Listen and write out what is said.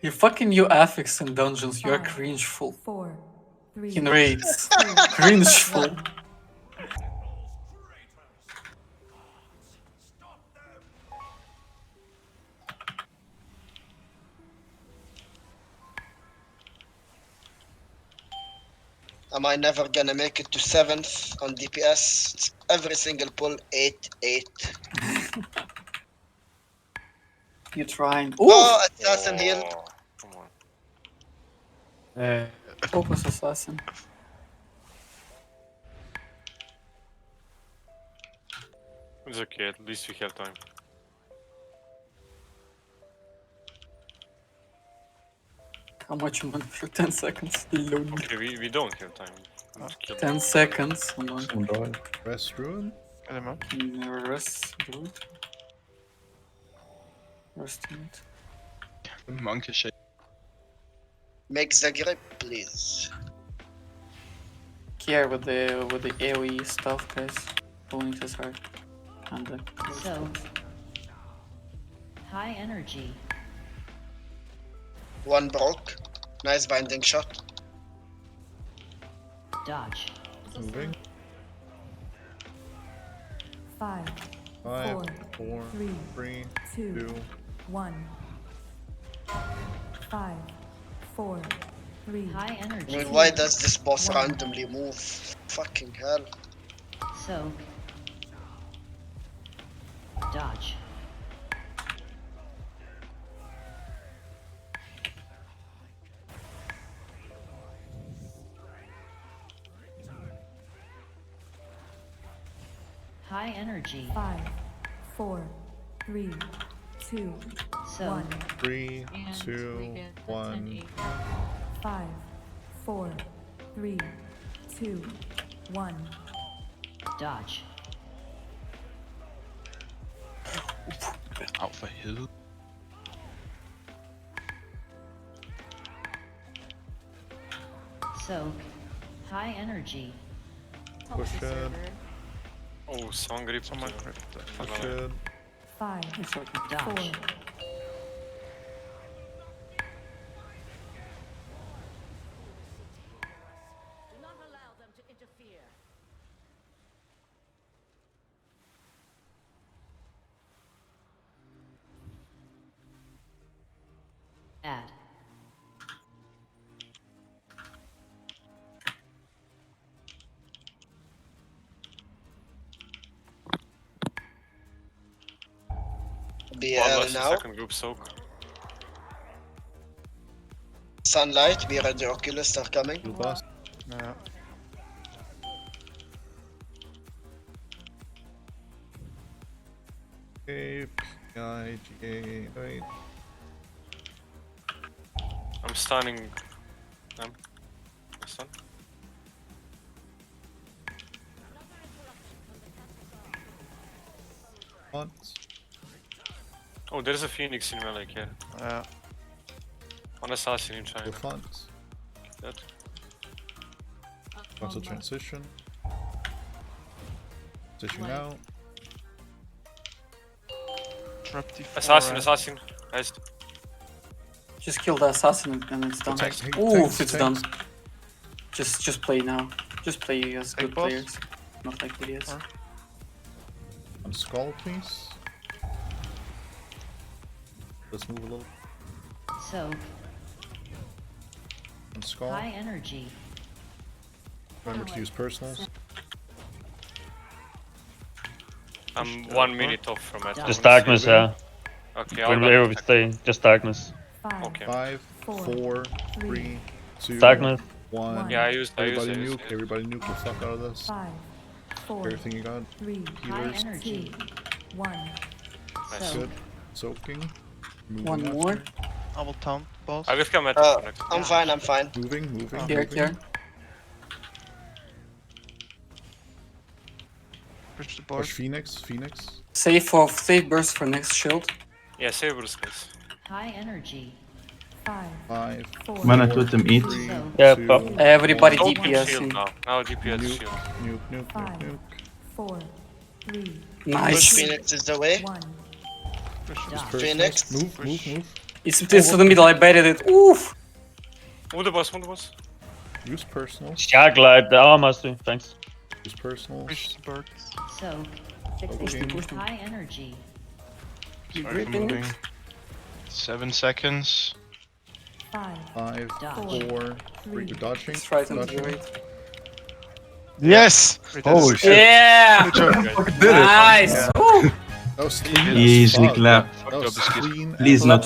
You fucking you affix in dungeons, you're cringeful. 4, 3, In raids. 2, Cringeful. Am I never gonna make it to 7th on DPS? It's every single pull 8-8. You trying. Ooh! Oh, assassin healed. Oh, come on. Focus assassin. It's okay, at least we have time. How much money for 10 seconds? Load. Okay, we don't have time. Just kill 10 seconds. Hold on. Someone died. Rest ruin? Rest, dude. Rest it. Monkey shit. Make the grip, please. Care with the AoE stuff, guys. Pulling his heart. And the So, high energy. One broke. Nice binding shot. Dodge. Moving. 5, 5, 4, 4, 3, 3, 2, 2. 1. 5, 4, 3. High I energy. mean, why does this boss randomly move? Fucking hell. Soak. Dodge. High energy. 5, 4, 3, 2, 1. 3, 2, 1. 5, 4, 3, 2, 1. Dodge. Out for hill. Soak. High energy. Push it. Oh, someone gripped. Someone uh, gripped it. Push it. 5, It's okay. 4. Add. One BL last now. second group soak. Sunlight, be ready, Oculus are coming. Blue boss. Yeah. A, I, G, A, wait. I'm stunning them. I stun. Once. Oh, there's a phoenix in melee here. Yeah. One assassin in Go China. fonts. That. Frontal transition. Transition now. Drop the Assassin, assassin. Nice. Just kill the assassin and it's done. Tanks, hey, Ooh, tanks, it's tanks. done. Just play now. Just play as Hey, good boss. players. Not like idiots. Huh? On skull, please. Let's move a little. Soak. On skull. High energy. Remember to use personals. I'm 1 minute off from it. Just darkness, yeah. Okay, We'll I'll be able to stay. Just darkness. 5, Okay. 5, 4, 3, 2, Darkness. 1. Yeah, I used Everybody it. nuke, everybody nuke the fuck out of this. 5, 4, Everything you got. 3. High Healers. energy. 1. Nice. Soak. Good. Soaking. Moving One after. more. I will taunt boss. I will come at it next. I'm fine, I'm fine. Moving, moving, Here, moving. here. Push the board. Push Phoenix, Phoenix. Save burst for next shield. Yeah, save us, guys. High energy. 5, 5, 4, When I let them eat. 3, So- Yeah, 2, pop. Everybody Don't keep DPS. shield now. Now DPS Nuke, shield. nuke, nuke, 5, nuke, nuke. 4, 3, Push Nice. Phoenix is the way. 1. Push Dodge. Personals. Phoenix. Move, Push. move, move. It's to the middle, I baited it. Oof! Move the boss, move the boss. Use personal. Shark light, the armor, thanks. Use personal. Push the bird. Soak. 60. Okay. High energy. Sorry for moving. 7 seconds. 5. 5, Dodge. 4, 3. You're dodging. Let's try to Dodging. integrate. Yes! Oh shit. Yeah! Good job, Fucking did it! Nice! Woo! That was clean. as Easily fuck. clap. That was clean. Please as not